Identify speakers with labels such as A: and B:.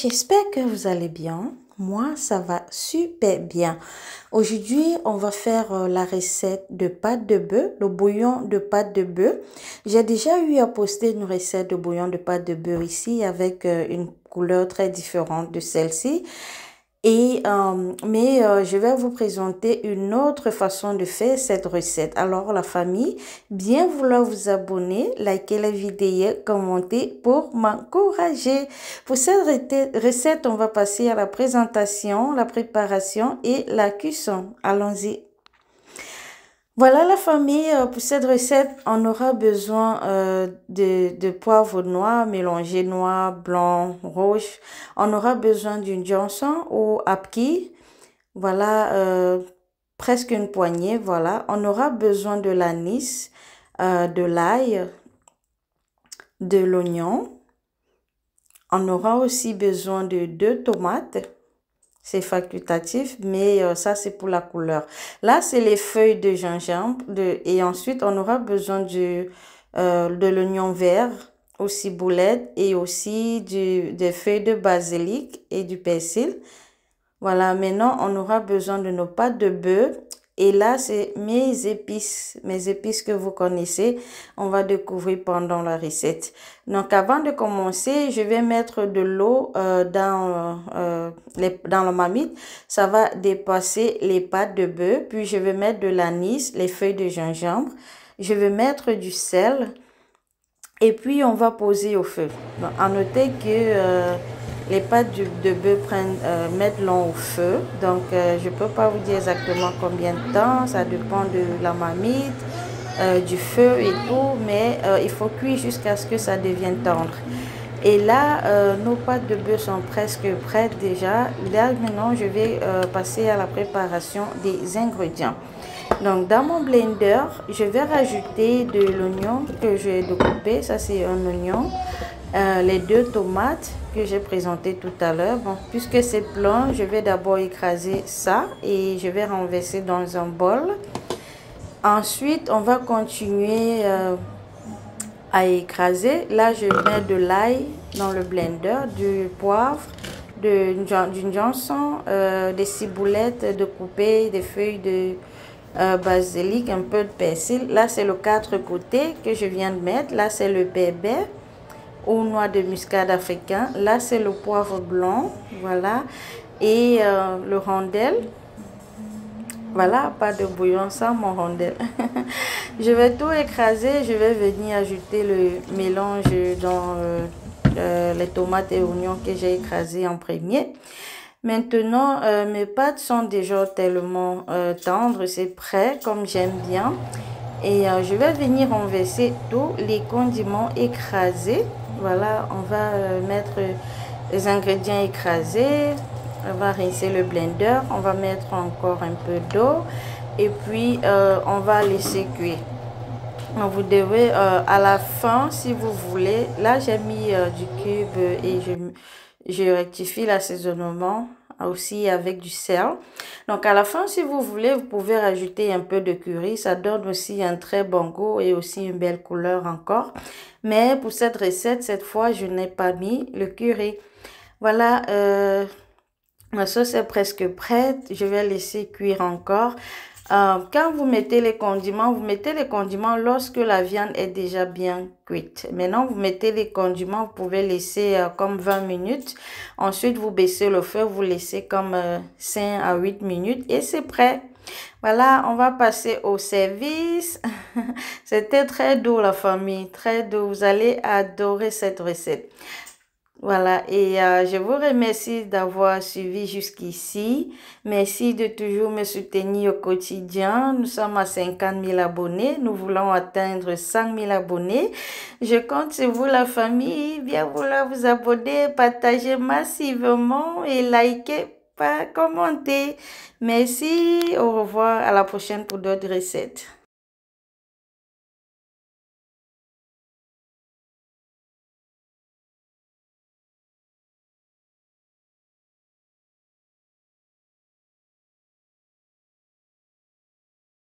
A: j'espère que vous allez bien. Moi, ça va super bien. Aujourd'hui, on va faire la recette de pâte de bœuf, le bouillon de pâte de bœuf. J'ai déjà eu à poster une recette de bouillon de pâte de bœuf ici avec une couleur très différente de celle-ci. Je vais vous présenter une autre façon de faire cette recette. Alors, la famille, bien vouloir vous abonner, liker la vidéo, commenter pour m'encourager. Pour cette recette, on va passer à la présentation, la préparation et la cuisson. Allons-y. Voilà la famille, pour cette recette, on aura besoin de poivre noir, mélangé noir, blanc, rouge. On aura besoin d'une Johnson ou Apki, voilà, presque une poignée, voilà. On aura besoin de l'anis, de l'ail, de l'oignon. On aura aussi besoin de 2 tomates. C'est facultatif, mais ça, c'est pour la couleur. Là, c'est les feuilles de gingembre. Et ensuite, on aura besoin de l'oignon vert, aussi boulette, et aussi des feuilles de basilic et du persil. Voilà, maintenant, on aura besoin de nos pâtes de bœuf. Et là, c'est mes épices que vous connaissez. On va découvrir pendant la recette. Donc, avant de commencer, je vais mettre de l'eau dans la marmite. Ça va dépasser les pâtes de bœuf. Puis, je vais mettre de l'anis, les feuilles de gingembre. Je vais mettre du sel. Et puis, on va poser au feu. Donc, à noter que les pâtes de bœuf mettent long au feu. Donc, je ne peux pas vous dire exactement combien de temps. Ça dépend de la marmite, du feu et tout. Mais il faut cuire jusqu'à ce que ça devienne tendre. Et là, nos pâtes de bœuf sont presque prêtes déjà. Là, maintenant, je vais passer à la préparation des ingrédients. Donc, dans mon blender, je vais rajouter de l'oignon que j'ai découpé. Ça, c'est un oignon. Les 2 tomates que j'ai présentées tout à l'heure. Bon, puisque c'est blanc, je vais d'abord écraser ça et je vais renverser dans un bol. Ensuite, on va continuer à écraser. Là, je mets de l'ail dans le blender, du poivre, d'une Johnson, des ciboulettes découpées, des feuilles de basilic, un peu de persil. Là, c'est le 4 côtés que je viens de mettre. Là, c'est le bébé ou noix de muscade africain. Là, c'est le poivre blanc, voilà, et le rondelle. Voilà, pas de bouillon sans mon rondelle. Je vais tout écraser. Je vais venir ajouter le mélange dans les tomates et oignons que j'ai écrasé en premier. Maintenant, mes pâtes sont déjà tellement tendres, c'est prêt comme j'aime bien. Et je vais venir renverser tous les condiments écrasés. Voilà, on va mettre les ingrédients écrasés. On va rincer le blender. On va mettre encore un peu d'eau. Et puis, on va laisser cuire. Donc, vous devez, à la fin, si vous voulez, là, j'ai mis du cube et je rectifie l'assaisonnement aussi avec du sel. Donc, à la fin, si vous voulez, vous pouvez rajouter un peu de curry. Ça donne aussi un très bon goût et aussi une belle couleur encore. Mais pour cette recette, cette fois, je n'ai pas mis le curry. Voilà, ma sauce est presque prête. Je vais laisser cuire encore. Quand vous mettez les condiments lorsque la viande est déjà bien cuite. Maintenant, vous mettez les condiments, vous pouvez laisser comme 20 minutes. Ensuite, vous baissez le feu, vous laissez comme 5 à 8 minutes et c'est prêt. Voilà, on va passer au service. C'était très doux la famille, très doux. Vous allez adorer cette recette. Voilà, et je vous remercie d'avoir suivi jusqu'ici. Merci de toujours me soutenir au quotidien. Nous sommes à 50 000 abonnés. Nous voulons atteindre 100 000 abonnés. Je compte sur vous, la famille. Bien vouloir vous abonner, partager massivement et liker, pas commenter. Merci, au revoir, à la prochaine pour d'autres recettes.